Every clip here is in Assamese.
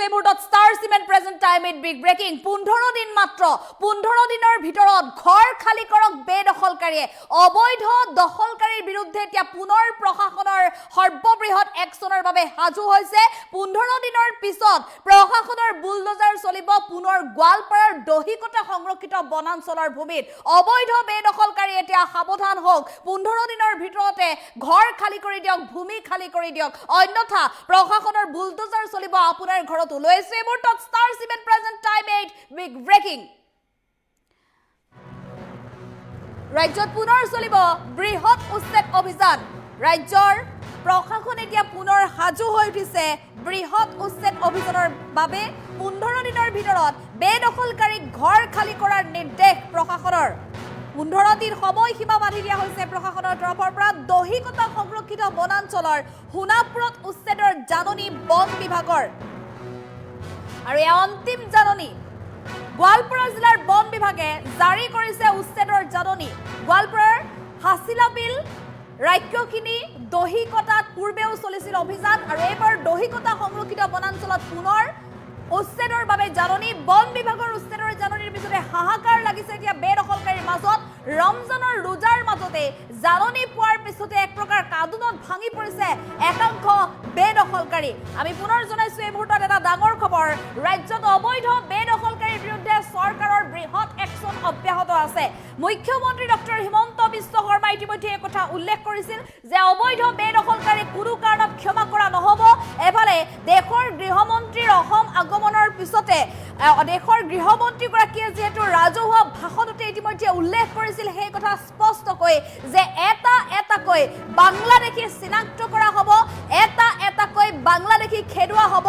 এই মুহূৰ্তত star cement present time it big breaking 15 দিন মাত্ৰ 15 দিনৰ ভিতৰত ঘৰ খালি কৰক বেদখলকাৰীয়ে অবৈধ দখলকাৰীৰ বিৰুদ্ধে এতিয়া পুনৰ প্ৰশাসনৰ সৰ্ববৃহৎ একচনৰ বাবে সাজু হৈছে 15 দিনৰ পিছত প্ৰশাসনৰ বুলডোজাৰ চলিব পুনৰ গোৱালপাৰাৰ দহিকটা সংৰক্ষিত বনাঞ্চলৰ ভূমিত অবৈধ বেদখলকাৰী এতিয়া সাৱধান হওক 15 দিনৰ ভিতৰতে ঘৰ খালি কৰি দিয়ক ভূমি খালি কৰি দিয়ক অন্যথা প্ৰশাসনৰ বুলডোজাৰ চলিব আপোনাৰ ঘৰত লৈছে মুহূৰ্তত star cement present time 8 big breaking ৰাজ্যত পুনৰ চলিব বৃহৎ উচ্ছেদ অভিযান ৰাজ্যৰ প্ৰশাসন এতিয়া পুনৰ সাজু হৈ উঠিছে বৃহৎ উচ্ছেদ অভিযানৰ বাবে 15 দিনৰ ভিতৰত বেদখলকাৰীক ঘৰ খালি কৰাৰ নিৰ্দেশ প্ৰশাসনৰ 15 দিন সময়সীমা বান্ধি দিয়া হৈছে প্ৰশাসনৰ তৰফৰ পৰা দহিকটা সংৰক্ষিত বনাঞ্চলৰ সোণাপুৰত উচ্ছেদৰ জাননী বন বিভাগৰ আৰু এই অন্তিম জাননী গোৱালপাৰা জিলাৰ বন বিভাগে জাৰি কৰিছে উচ্ছেদৰ জাননী গোৱালপাৰাৰ হাছিলাবিল ৰাজ্যখিনি দহিকটাত পূৰ্বেও চলিছিল অভিযান আৰু এইবাৰ দহিকটা সংৰক্ষিত বনাঞ্চলত পুনৰ উচ্ছেদৰ বাবে জাননী বন বিভাগৰ উচ্ছেদৰ জাননীৰ পিছতে হাহাকাৰ লাগিছে এতিয়া বেদখলকাৰীৰ মাজত ৰমজানৰ ৰোজাৰ মাজতে জাননী পোৱাৰ পিছতে এক প্ৰকাৰ কাদুনত ভাঙি পৰিছে একাংশ বেদখলকাৰী আমি পুনৰ জনাইছো এই মুহূৰ্তত এটা ডাঙৰ খবৰ ৰাজ্যত অবৈধ বেদখলকাৰীৰ বিৰুদ্ধে চৰকাৰৰ বৃহৎ একচন অব্যাহত আছে মুখ্যমন্ত্ৰী ডক্টৰ হিমন্ত বিশ্ব শৰ্মা ইতিমধ্যে এই কথা উল্লেখ কৰিছিল যে অবৈধ বেদখলকাৰী কোনো কাৰণত ক্ষমা কৰা নহব এফালে দেশৰ গৃহমন্ত্ৰীৰ অসম আগমনৰ পিছতে দেশৰ গৃহমন্ত্ৰীগৰাকীয়ে যেহেতু ৰাজহুৱা ভাষণতে ইতিমধ্যে উল্লেখ কৰিছিল সেই কথা স্পষ্টকৈ যে এটাকৈ বাংলাদেশী চিনাক্ত কৰা হ'ব এটাকৈ বাংলাদেশী খেদুৱা হ'ব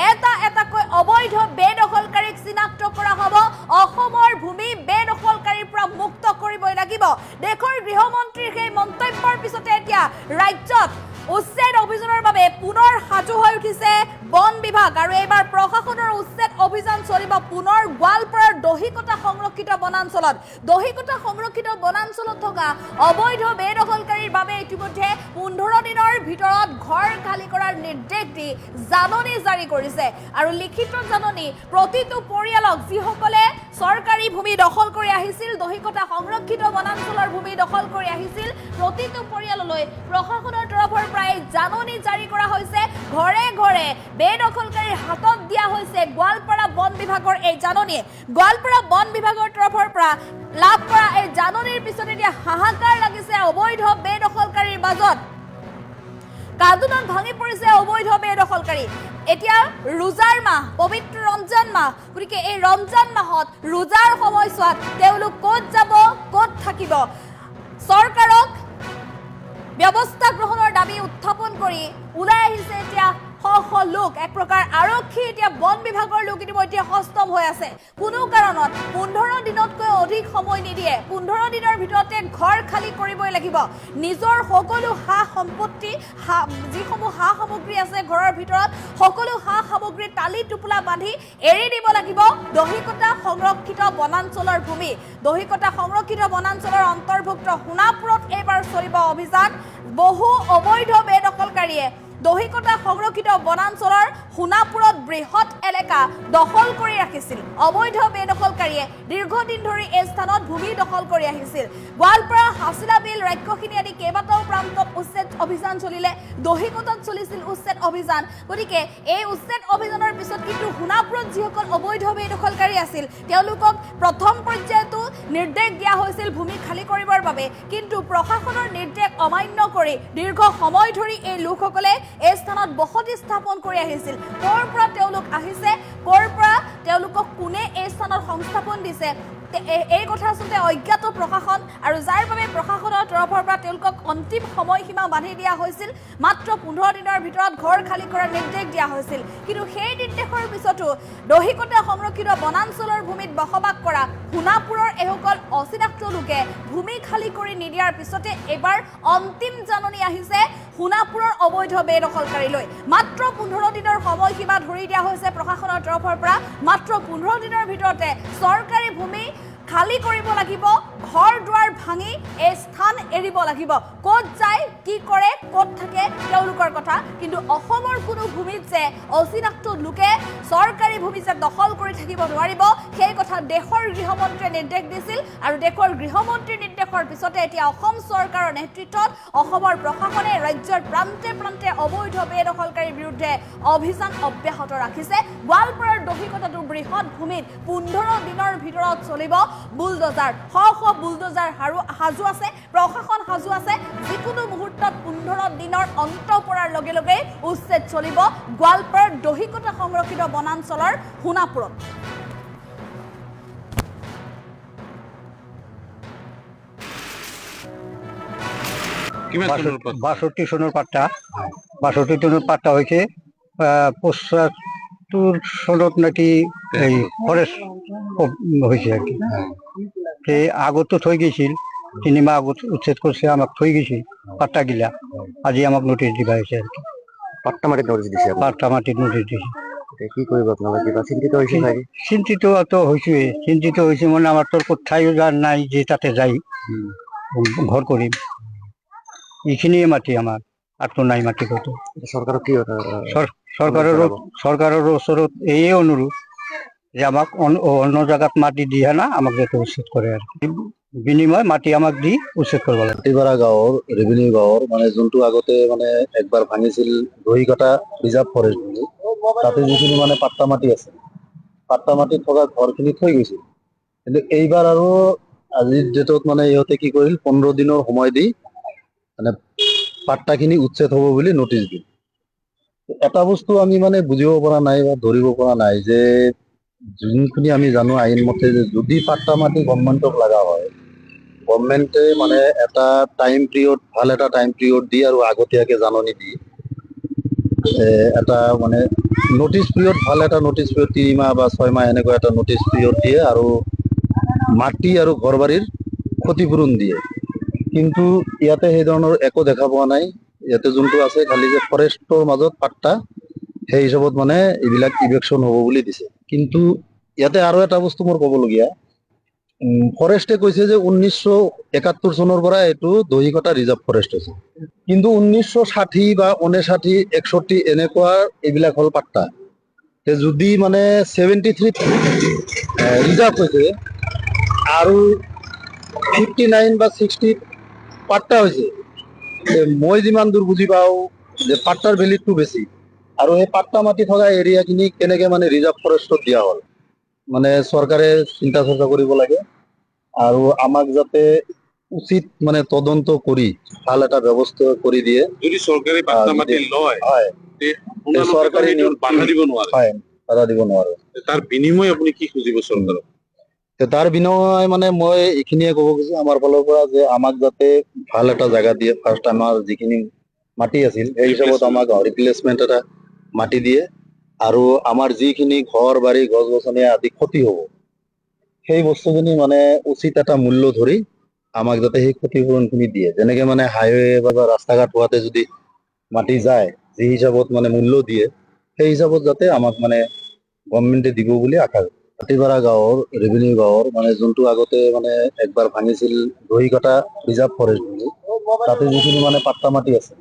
এটাকৈ অবৈধ বেদখলকাৰীক চিনাক্ত কৰা হ'ব অসমৰ ভূমি বেদখলকাৰীৰ পৰা মুক্ত কৰিবই লাগিব দেশৰ গৃহমন্ত্ৰীৰ সেই মন্তব্যৰ পিছতে এতিয়া ৰাজ্যত উচ্ছেদ অভিযানৰ বাবে পুনৰ সাজু হৈ উঠিছে বন বিভাগ আৰু এইবাৰ প্ৰশাসনৰ উচ্ছেদ অভিযান চলিব পুনৰ গোৱালপাৰাৰ দহিকটা সংৰক্ষিত বনাঞ্চলত থকা অবৈধ বেদখলকাৰীৰ বাবে ইতিমধ্যে 15 দিনৰ ভিতৰত ঘৰ খালি কৰাৰ নিৰ্দেশ দি জাননী জাৰি কৰিছে আৰু লিখিত জাননী প্ৰতিটো পৰিয়ালক যিসকলে চৰকাৰী ভূমি দখল কৰি আহিছিল দহিকটা সংৰক্ষিত বনাঞ্চলৰ ভূমি দখল কৰি আহিছিল প্ৰতিটো পৰিয়াললৈ প্ৰশাসনৰ তৰফৰ পৰা জাননী জাৰি কৰা হৈছে ঘৰে ঘৰে বেদখলকাৰীৰ হাতত দিয়া হৈছে গোৱালপাৰা বন বিভাগৰ এই জাননী গোৱালপাৰা বন বিভাগৰ তৰফৰ পৰা লাভ কৰা এই জাননীৰ পিছতে এতিয়া হাহাকাৰ লাগিছে অবৈধ বেদখলকাৰীৰ মাজত কাদুনত ভাঙি পৰিছে অবৈধ বেদখলকাৰী এতিয়া ৰোজাৰ মাহ পবিত্ৰ ৰমজান মাহ গতিকে এই ৰমজান মাহত ৰোজাৰ সময়ছোৱাত তেওঁলোক ক'ত যাব ক'ত থাকিব চৰকাৰক ব্যৱস্থা গ্ৰহণৰ দাবী উত্থাপন কৰি ওলাই আহিছে এতিয়া লোক এক প্ৰকাৰ আৰক্ষী এতিয়া বন বিভাগৰ লোক ইতিমধ্যে হস্তম হৈ আছে কোনো কাৰণত 15 দিনতকৈ অধিক সময় নিদিয়ে 15 দিনৰ ভিতৰতে ঘৰ খালি কৰিবই লাগিব নিজৰ সকলো হা সম্পত্তি যিসমূহ হা সামগ্ৰী আছে ঘৰৰ ভিতৰত সকলো হা সামগ্ৰী তালি টুপলা বান্ধি এৰি দিব লাগিব দহিকটা সংৰক্ষিত বনাঞ্চলৰ ভূমি দহিকটা সংৰক্ষিত বনাঞ্চলৰ অন্তৰ্ভুক্ত সোণাপুৰত এইবাৰ চলিব অভিযান বহু অবৈধ বেদখলকাৰীয়ে দহিকটা সংৰক্ষিত বনাঞ্চলৰ সোণাপুৰত বৃহৎ এলেকা দখল কৰি ৰাখিছিল অবৈধ বেদখলকাৰীয়ে দীৰ্ঘদিন ধৰি এই স্থানত ভূমি দখল কৰি আহিছিল গোৱালপাৰা হাছিলাবিল ৰাজ্যখিনি আদি কেইবাটাও প্ৰান্তত উচ্ছেদ অভিযান চলিলে দহিকটাত চলিছিল উচ্ছেদ অভিযান গতিকে এই উচ্ছেদ অভিযানৰ পিছত কিন্তু সোণাপুৰত যিসকল অবৈধ বেদখলকাৰী আছিল তেওঁলোকক প্ৰথম পৰ্যায়তো নিৰ্দেশ দিয়া হৈছিল ভূমি খালী কৰিবৰ বাবে কিন্তু প্ৰশাসনৰ নিৰ্দেশ অমান্য কৰি দীৰ্ঘ সময় ধৰি এই লোকসকলে এই স্থানত বসতি স্থাপন কৰি আহিছিল ক'ৰ পৰা তেওঁলোক আহিছে ক'ৰ পৰা তেওঁলোকক কোনে এই স্থানত সংস্থাপন দিছে এই কথা আচলতে অজ্ঞাত প্ৰশাসন আৰু যাৰ বাবে প্ৰশাসনৰ তৰফৰ পৰা তেওঁলোকক অন্তিম সময়সীমা বান্ধি দিয়া হৈছিল মাত্ৰ 15 দিনৰ ভিতৰত ঘৰ খালী কৰাৰ নিৰ্দেশ দিয়া হৈছিল কিন্তু সেই নিৰ্দেশৰ পিছতো দহিকটা সংৰক্ষিত বনাঞ্চলৰ ভূমিত বসবাস কৰা সোণাপুৰৰ এসকল অচিনাক্ত লোকে ভূমি খালী কৰি নিদিয়াৰ পিছতে এবাৰ অন্তিম জাননী আহিছে সোণাপুৰৰ অবৈধ বেদখলকাৰীলৈ মাত্ৰ 15 দিনৰ সময়সীমা ধৰি দিয়া হৈছে প্ৰশাসনৰ তৰফৰ পৰা মাত্ৰ 15 দিনৰ ভিতৰতে চৰকাৰী ভূমি খালী কৰিব লাগিব, ঘৰ দুৱাৰ ভাঙি এই স্থান এৰিব লাগিব। ক'ত যায়, কি কৰে, ক'ত থাকে তেওঁলোকৰ কথা, কিন্তু অসমৰ কোনো ভূমিত যে অচিনাক্ত লোকে চৰকাৰী ভূমি যে দখল কৰি থাকিব নোৱাৰিব, সেই কথা দেশৰ গৃহমন্ত্ৰীয়ে নিৰ্দেশ দিছিল। আৰু দেশৰ গৃহমন্ত্ৰীৰ নিৰ্দেশৰ পিছতে এতিয়া অসম চৰকাৰৰ নেতৃত্বত অসমৰ প্ৰশাসনে ৰাজ্যৰ প্ৰান্তে প্ৰান্তে অবৈধ বেদখলকাৰীৰ বিৰুদ্ধে অভিযান অব্যাহত ৰাখিছে। গোৱালপাৰাৰ দহিকটাটোৰ বৃহৎ ভূমিত 15 দিনৰ ভিতৰত চলিব বুলডোজাৰ। শ বুলডোজাৰ সাজু আছে, প্ৰশাসন সাজু আছে। যিকোনো মুহূৰ্তত 15 দিনৰ অন্ত পৰাৰ লগে লগে উচ্ছেদ চলিব গোৱালপাৰাৰ দহিকটা সংৰক্ষিত বনাঞ্চলৰ সোণাপুৰত। বাষট্টি চনৰ পাট্টা হৈছে 75 চনত নাকি এই ফৰেষ্ট হৈছে আর কি। সেই আগতো থৈ গৈছিল, 3 মাহ আগত উচ্ছেদ করছে, আমাক থৈ গৈছিল পাট্টা গিলা। আজি আমাক নোটিশ দিবা হৈছে আর কি। পাট্টা মাটিত নোটিশ দিছে, পাট্টা মাটিত নোটিশ দিছে। কি কৰিব আপোনালোকে? কিবা চিন্তিত হৈছে চাগে? চিন্তিত তো হৈছোৱে, চিন্তিত হৈছে মানে আমাৰ তোৰ ঠাইও নাই যে তাতে যাই ঘৰ কৰিম। এইখিনিয়ে মাটি আমাৰ, আৰ তো নাই মাটি কত। চৰকাৰক কি সৰকাৰেৰ ওচৰত এই অনুরোধ যে আমাক অন্য জায়গাত মাটি দিয়ে না, আমাক যাতে উচ্ছেদ করে আর বিনিময় মাটি আমাক দি উচ্ছেদ করব লাগে। হাতীপাৰা গাঁৱৰ ৰেভিনিউ গাঁৱৰ মানে যোনটো আগতে মানে একবাৰ ভাঙিছিল দহিকটা ৰিজাৰ্ভ ফৰেষ্ট বুলি, তাতে যিখিনি মানে পাট্টা মাটি আছে, পাট্টা মাটিত থকা ঘৰখিনি থৈ গৈছিল। কিন্তু এইবাৰ আৰু আজিৰ ডেটত মানে ইহঁতে কি কৰিল, 15 দিনৰ সময় দি মানে পাট্টাখিনি উচ্ছেদ হ'ব বুলি নোটিছ দিল। এটা বস্তু আমি মানে বুজিব পৰা নাই বা ধৰিব পৰা নাই যে যোনখিনি আমি জানো আইন মতে যে যদি পাট্টা মাটি গভৰ্ণমেণ্টক লগা হয়, গভৰ্ণমেণ্টে মানে এটা টাইম পিৰিয়ড, ভাল এটা টাইম পিৰিয়ড দি আৰু আগতীয়াকৈ জাননী দি এটা মানে নোটিছ পিৰিয়ড, ভাল এটা নোটিছ পিৰিয়ড 3 মাহ বা 6 মাহ এনেকুৱা এটা নোটিছ পিৰিয়ড দিয়ে আৰু মাটি আৰু ঘৰ বাৰীৰ ক্ষতিপূৰণ দিয়ে। কিন্তু ইয়াতে সেই ধৰণৰ একো দেখা পোৱা নাই। ইয়াতে যোনটো আছে খালি যে ফৰেষ্টৰ মাজত পাট্টা, সেই হিচাপত মানে এইবিলাক ইভেকশ্যন হ'ব বুলি দিছে। কিন্তু ইয়াতে আৰু এটা বস্তু মোৰ ক'বলগীয়া, ফৰেষ্টে কৈছে যে 1971 চনৰ পৰা এইটো দহিকটা ৰিজাৰ্ভ ফৰেষ্ট আছে, কিন্তু 1960 বা 59, 61 এনেকুৱা এইবিলাক হ'ল পাট্টা। যদি মানে 73 ৰিজাৰ্ভ হৈছে আৰু 59 বা 60 পাট্টা হৈছে, মই যিমান দূৰ বুজি পাওঁ যে পাট্টাৰ ভেলিউটো বেছি। আৰু সেই পাট্টা মাটি থকা এৰিয়াখিনি কেনেকে মানে ৰিজাৰ্ভ ফৰেষ্টত দিয়া হ'ল, মানে চৰকাৰে চিন্তা চৰ্চা কৰিব লাগে আৰু আমাক যাতে উচিত মানে তদন্ত কৰি ভাল এটা ব্যৱস্থা কৰি দিয়ে। যদি চৰকাৰী পাট্টা মাটি লয়, হয়, চৰকাৰী বাধা দিব নোৱাৰে। হয়, বাধা দিব নোৱাৰে। তাৰ বিনিময় আপুনি কি খুজিব চৰকাৰক? তাৰ বিনিময় মানে মই এইখিনিয়ে ক'ব খুজিছো আমাৰ ফালৰ পৰা যে আমাক যাতে ভাল এটা জায়গা দিয়ে। ফাৰ্ষ্ট আমাৰ যিখিনি মাটি আছিল সেই হিচাপত আমাক ৰিপ্লেচমেণ্ট এটা মাটি দিয়ে আৰু আমাৰ যিখিনি ঘৰ বাৰী গছ গছনি আদি ক্ষতি হ'ব, সেই বস্তুখিনি মানে উচিত এটা মূল্য ধৰি আমাক যাতে সেই ক্ষতিপূৰণখিনি দিয়ে। যেনেকে মানে হাইৱে বা ৰাস্তা ঘাট হোৱাতে যদি মাটি যায়, যি হিচাপত মানে মূল্য দিয়ে, সেই হিচাপত যাতে আমাক মানে গভৰ্ণমেণ্টে দিব বুলি আশা কৰোঁ। হাতীপাৰা গাঁৱৰ ৰেভিনিউ গাঁৱৰ মানে যোনটো আগতে মানে একবাৰ ভাঙিছিল দহিকটা ৰিজাৰ্ভ ফৰেষ্ট বুলি, তাতে যিখিনি মানে পাট্টা মাটি আছে,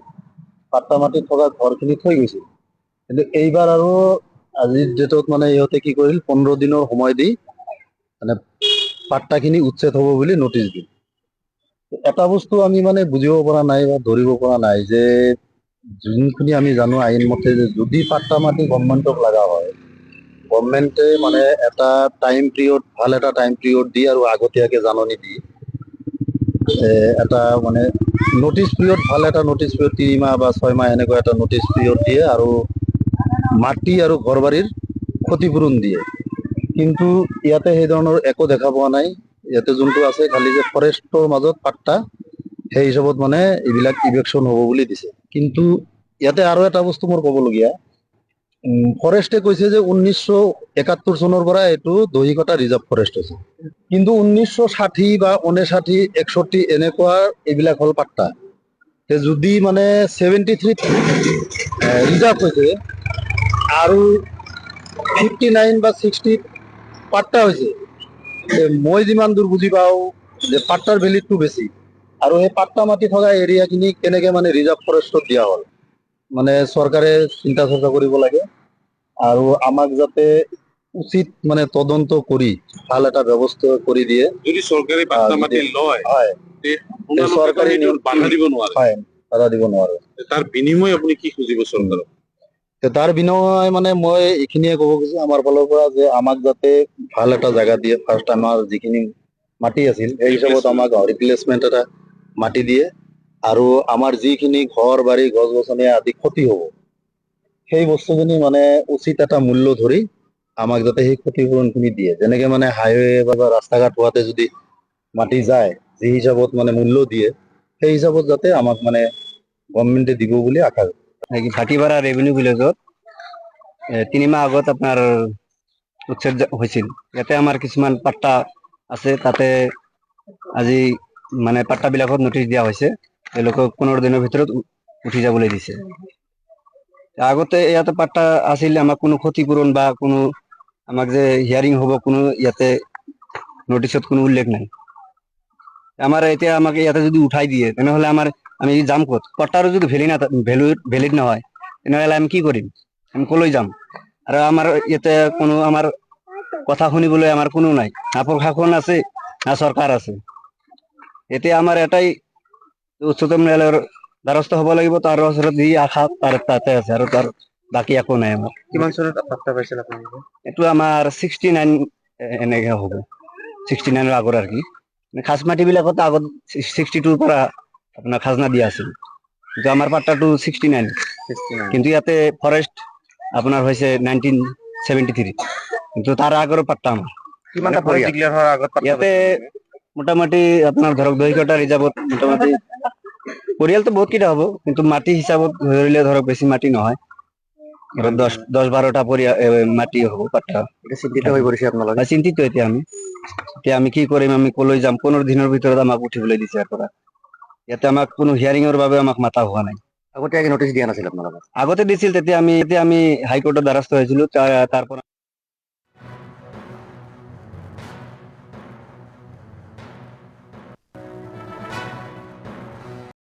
পাট্টা মাটিত থকা ঘৰখিনি থৈ গৈছিল। কিন্তু এইবাৰ আৰু আজিৰ ডেটত মানে ইহঁতে কি কৰিল, 15 দিনৰ সময় দি মানে পাট্টাখিনি উচ্ছেদ হ'ব বুলি নোটিছ দিল। এটা বস্তু আমি মানে বুজিব পৰা নাই বা ধৰিব পৰা নাই যে যোনখিনি আমি জানো আইন মতে যে যদি পাট্টা মাটি গভৰ্ণমেণ্টক লগা হয়, গভৰ্ণমেণ্টে মানে এটা টাইম পিৰিয়ড, ভাল এটা টাইম পিৰিয়ড দি আৰু আগতীয়াকৈ জাননী দি এটা মানে নোটিছ পিৰিয়ড, ভাল এটা নোটিছ পিৰিয়ড 3 মাহ বা 6 মাহ এনেকুৱা এটা নোটিছ পিৰিয়ড দিয়ে আৰু মাটি আৰু ঘৰ বাৰীৰ ক্ষতিপূৰণ দিয়ে। কিন্তু ইয়াতে সেই ধৰণৰ একো দেখা পোৱা নাই। ইয়াতে যোনটো আছে খালি যে ফৰেষ্টৰ মাজত পাট্টা, সেই হিচাপত মানে এইবিলাক ইভেকশ্যন হ'ব বুলি দিছে। কিন্তু ইয়াতে আৰু এটা বস্তু মোৰ ক'বলগীয়া, ফৰেষ্টে কৈছে যে 1971 চনৰ পৰা এইটো দহিকটা ৰিজাৰ্ভ ফৰেষ্ট আছে, কিন্তু 1960 বা 59, 61 এনেকুৱা এইবিলাক হ'ল পাট্টা। যদি মানে 73 ৰিজাৰ্ভ হৈছে আৰু 59 বা 60 পাট্টা হৈছে, মই যিমান দূৰ বুজি পাওঁ যে পাট্টাৰ ভেলিটো বেছি আৰু সেই পাট্টা মাটি থকা এৰিয়াখিনি কেনেকে মানে ৰিজাৰ্ভ ফৰেষ্টত দিয়া হ'ল মানে চৰকাৰে চিন্তা চৰ্চা কৰিব লাগে আৰু আমাক যাতে উচিত মানে তদন্ত কৰি ভাল এটা ব্যৱস্থা কৰি দিয়ে। যদি চৰকাৰী পাট্টা মাটি লয় হয় তে আপোনালোকে চৰকাৰী সেইটোত বাধা দিব নোৱাৰে। হয় বাধা দিব নোৱাৰে। তাৰ বিনিময় আপুনি কি খুজিব চৰকাৰক? তাৰ বিনিময় মানে মই এইখিনিয়ে ক'ব খুজিছো আমাৰ ফালৰ পৰা যে আমাক যাতে ভাল এটা জাগা দিয়ে, ফাৰ্ষ্ট আমাৰ যিখিনি মাটি আছিল সেই হিচাপত আমাক ৰিপ্লেচমেণ্ট এটা মাটি দিয়ে আৰু আমাৰ যিখিনি ঘৰ বাৰী গছ গছনি আদি ক্ষতি হ'ব সেই বস্তুখিনি মানে উচিত এটা মূল্য ধৰি আমাক যাতে সেই ক্ষতিপূৰণখিনি দিয়ে। যেনেকে মানে হাইৱে বা ৰাস্তা ঘাট হোৱাতে যদি মাটি যায় যি হিচাপত মানে মূল্য দিয়ে সেই হিচাপত যাতে আমাক মানে গভৰ্ণমেণ্টে দিব বুলি আশা ভাটিপাৰা ৰেভিনিউ ভিলেজত 3 মাহ আগত আপোনাৰ উচ্ছেদ হৈছিল। ইয়াতে আমাৰ কিছুমান পাট্টা আছে, তাতে আজি মানে পাট্টাবিলাকত নটিচ দিয়া হৈছে, তেওঁলোকক 15 দিনৰ ভিতৰত উঠি যাবলৈ দিছে। আগতে ইয়াতে পাট্টা আছিল, আমাক কোনো ক্ষতিপূৰণ বা কোনো আমাক যে হিয়াৰিং হ'ব কোনো ইয়াতে নটিচত কোনো উল্লেখ নাই। আমাৰ এতিয়া আমাক ইয়াতে যদি উঠাই দিয়ে তেনেহ'লে আমি যাম ক'ত? পাট্টাৰো যদি ভেলিড নহয় তেনেহ'লে আমি কি কৰিম? আমি কলৈ যাম? আৰু আমাৰ ইয়াতে কোনো আমাৰ কথা শুনিবলৈ আমাৰ কোনো নাই, না প্ৰশাসন আছে না চৰকাৰ আছে। এতিয়া আমাৰ এটাই উচ্চতম ন্যায়ালয়ৰ দ্বাৰস্থ হ'ব লাগিব, তাৰ ওচৰত যি আশা তাৰ তাতে আছে আৰু তাৰ বাকী একো নাই আমাৰ। কিমান চনত পাট্টা পাইছিল আপোনালোকে? এইটো আমাৰ 69 এনেকে হ'ব, 69ৰ আগৰ আৰু কি। খাজ মাটিবিলাকত আগত 62ৰ পৰা আপোনাৰ খাজনা দিয়া আছিল, কিন্তু আমাৰ পাট্টাটো 69, কিন্তু ইয়াতে ফৰেষ্ট আপোনাৰ হৈছে 1973, কিন্তু তাৰ আগৰ পাট্টা আমাৰ। কিমানটা পৰিয়াল ডিক্লেয়াৰ হোৱাৰ আগত ইয়াতে মোটামুটি আপোনাৰ ধৰক 2 কটা ৰিজাৰ্ভত মোটামুটি পৰিয়ালটো বহুত কেইটা হ'ব, কিন্তু মাটি হিচাপত ধৰিলে ধৰক বেছি মাটি নহয়, ধৰক 10-12টা মাটি হ'ব পাট্টা। এতিয়া চিন্তিত হৈ পৰিছে আপোনালোকে? চিন্তিত এতিয়া আমি কি কৰিম, আমি কলৈ যাম? 15 দিনৰ ভিতৰত আমাক উঠিবলৈ দিছে ইয়াৰ পৰা। ইয়াতে আমাক কোনো হিয়াৰিঙৰ বাবে আমাক মাতা হোৱা নাই। আগতীয়াকে নটিচ দিয়া নাছিল আপোনালোকক? আগতে দিছিল, তেতিয়া আমি হাইকোৰ্টৰ দ্বাৰস্থ হৈছিলো, তাৰ পৰা